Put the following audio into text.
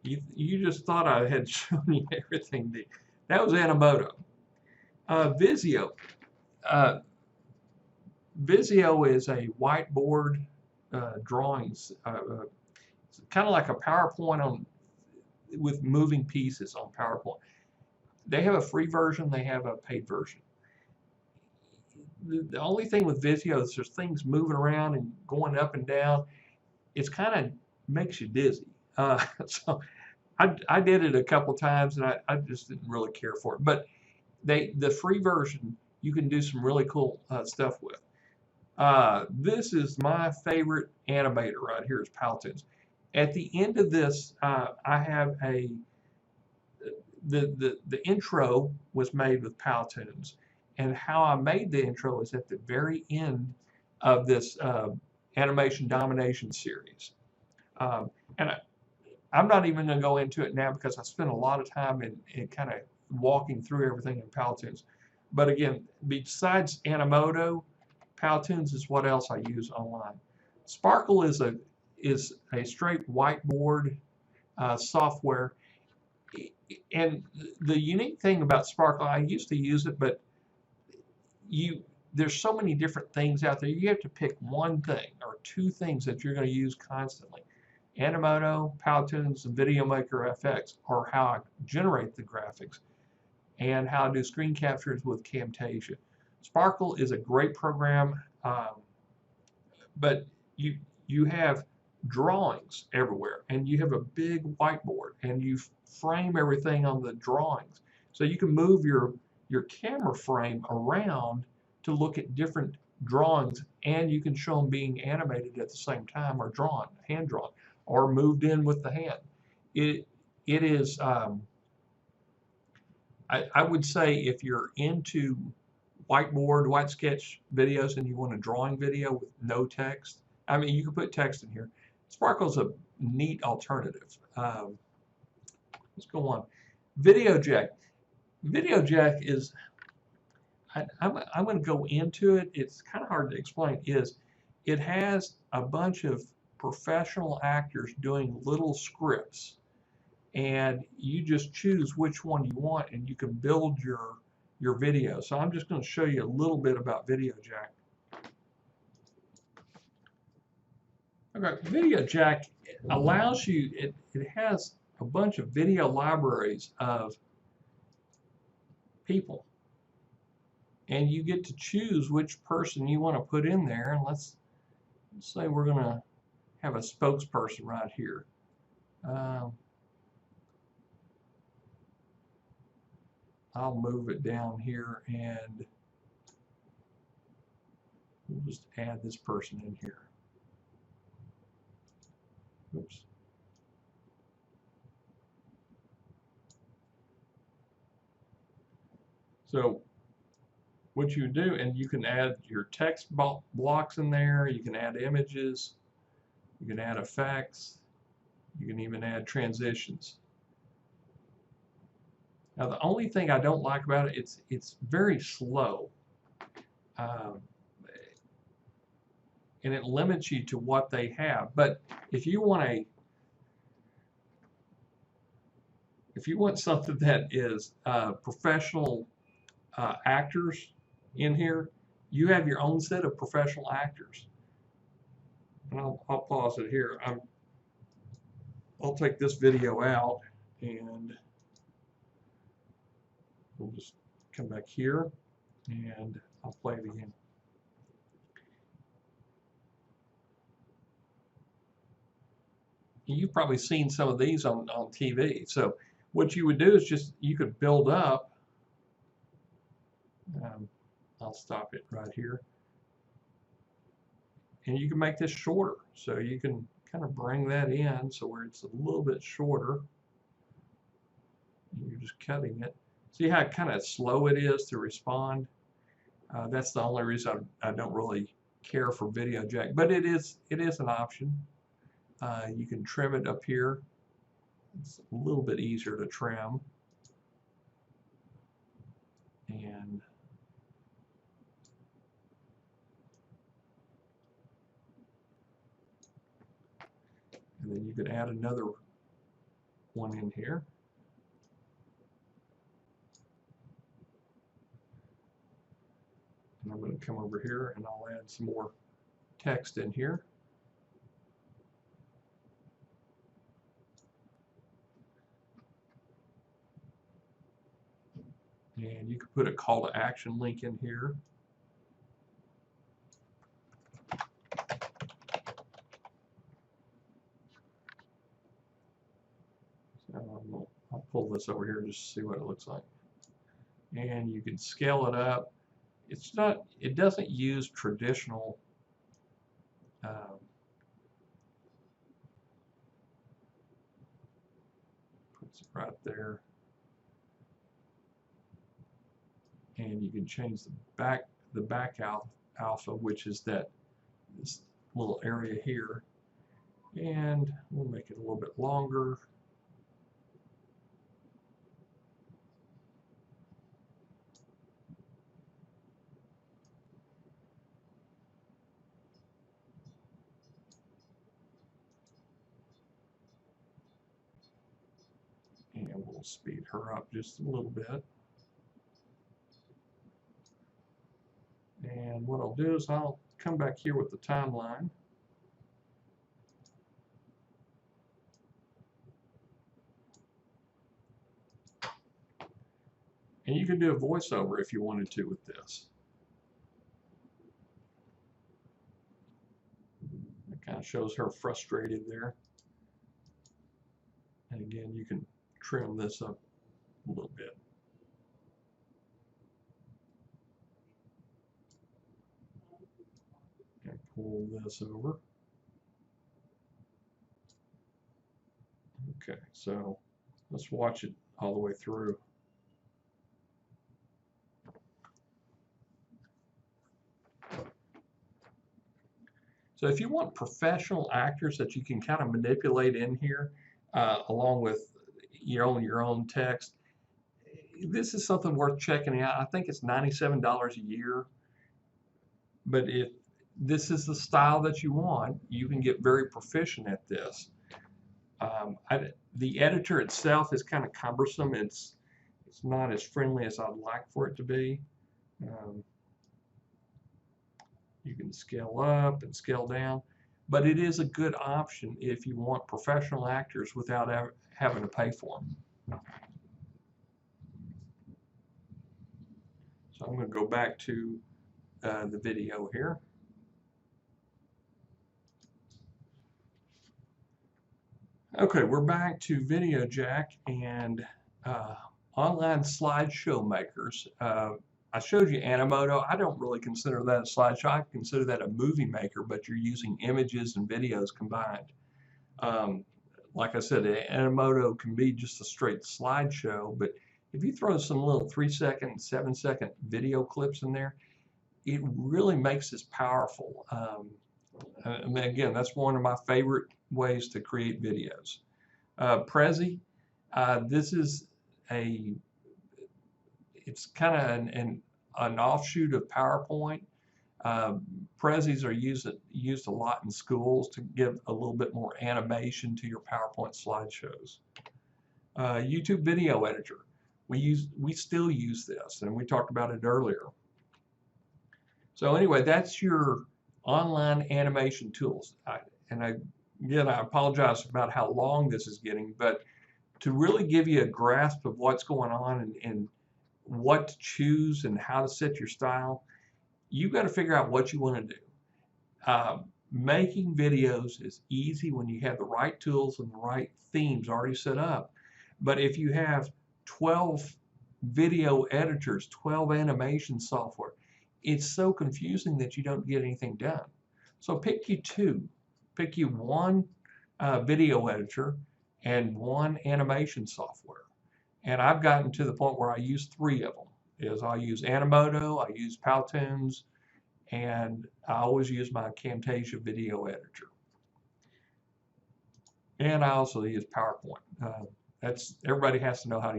You just thought I had shown you everything. That was Animoto. Visio. Uh, Visio is a whiteboard drawings, kind of like a PowerPoint on with moving pieces on PowerPoint. They have a free version. They have a paid version. The only thing with Visio is there's things moving around and going up and down. It's kind of makes you dizzy. So I did it a couple times and I just didn't really care for it. But the free version you can do some really cool stuff with. This is my favorite animator right here is Powtoons. At the end of this, I have the intro was made with Powtoons, and how I made the intro is at the very end of this animation domination series. And I'm not even going to go into it now because I spent a lot of time in kind of walking through everything in Powtoons. But again, besides Animoto, Powtoons is what else I use online. Sparkle is a straight whiteboard software. And the unique thing about Sparkle, I used to use it, but there's so many different things out there. You have to pick one thing or two things that you're going to use constantly. Animoto, Powtoons, and VideoMaker FX are how I generate the graphics and how I do screen captures with Camtasia. Sparkle is a great program, but you have drawings everywhere, and you have a big whiteboard, and you frame everything on the drawings. So you can move your camera frame around to look at different drawings, and you can show them being animated at the same time, or drawn, hand drawn, or moved in with the hand. It is. I would say if you're into white sketch videos and you want a drawing video with no text, I mean, you can put text in here. Sparkle's a neat alternative. Let's go on. VideoJac. VideoJac is, I'm going to go into it. It's kind of hard to explain. It has a bunch of professional actors doing little scripts, and you just choose which one you want, and you can build your video. So I'm just going to show you a little bit about VideoJac. Okay, VideoJac allows you, it has a bunch of video libraries of people, and you get to choose which person you want to put in there. And let's say we're going to have a spokesperson right here. I'll move it down here, and we'll just add this person in here. Oops. So what you do, and you can add your text blocks in there, you can add images, you can add effects, you can even add transitions. Now the only thing I don't like about it, it's very slow. And it limits you to what they have. But if you want something that is professional actors in here, you have your own set of professional actors. And I'll pause it here. I'll take this video out, and we'll just come back here, and I'll play it again. You've probably seen some of these on TV. So what you would do is just, you could build up, I'll stop it right here, and you can make this shorter. So you can kind of bring that in so where it's a little bit shorter. You're just cutting it. See how kind of slow it is to respond? That's the only reason I don't really care for VideoJac, but it is an option. You can trim it up here. It's a little bit easier to trim. And then you can add another one in here. And I'm going to come over here and I'll add some more text in here. And you can put a call to action link in here. So I'll pull this over here just to see what it looks like. And you can scale it up. It doesn't use traditional puts it right there. And you can change the back alpha, which is this little area here. And we'll make it a little bit longer. And we'll speed her up just a little bit. And what I'll do is I'll come back here with the timeline. And you can do a voiceover if you wanted to with this. It kind of shows her frustrated there. And again, you can trim this up a little bit. And pull this over. Okay, so let's watch it all the way through. So if you want professional actors that you can kind of manipulate in here, along with your own text, this is something worth checking out. I think it's $97 a year. But if this is the style that you want, you can get very proficient at this. The editor itself is kind of cumbersome. It's not as friendly as I'd like for it to be. You can scale up and scale down, but it is a good option if you want professional actors without having to pay for them. So I'm going to go back to the video here. Okay, we're back to VideoJac and online slideshow makers. I showed you Animoto. I don't really consider that a slideshow. I consider that a movie maker, but you're using images and videos combined. Like I said, Animoto can be just a straight slideshow, but if you throw some little 3-second, 7-second video clips in there, it really makes this powerful. Again, that's one of my favorite ways to create videos. Prezi, this is it's kind of an offshoot of PowerPoint. Prezis are used a lot in schools to give a little bit more animation to your PowerPoint slideshows. YouTube video editor. We still use this, and we talked about it earlier. So anyway, that's your online animation tools. Again, I apologize about how long this is getting, but to really give you a grasp of what's going on and what to choose and how to set your style, you've got to figure out what you want to do. Making videos is easy when you have the right tools and the right themes already set up. But if you have 12 video editors, 12 animation software, it's so confusing that you don't get anything done. So pick you two. Pick you one video editor and one animation software. And I've gotten to the point where I use 3 of them. I use Animoto, I use Powtoons, and I always use my Camtasia video editor. And I also use PowerPoint. Everybody has to know how to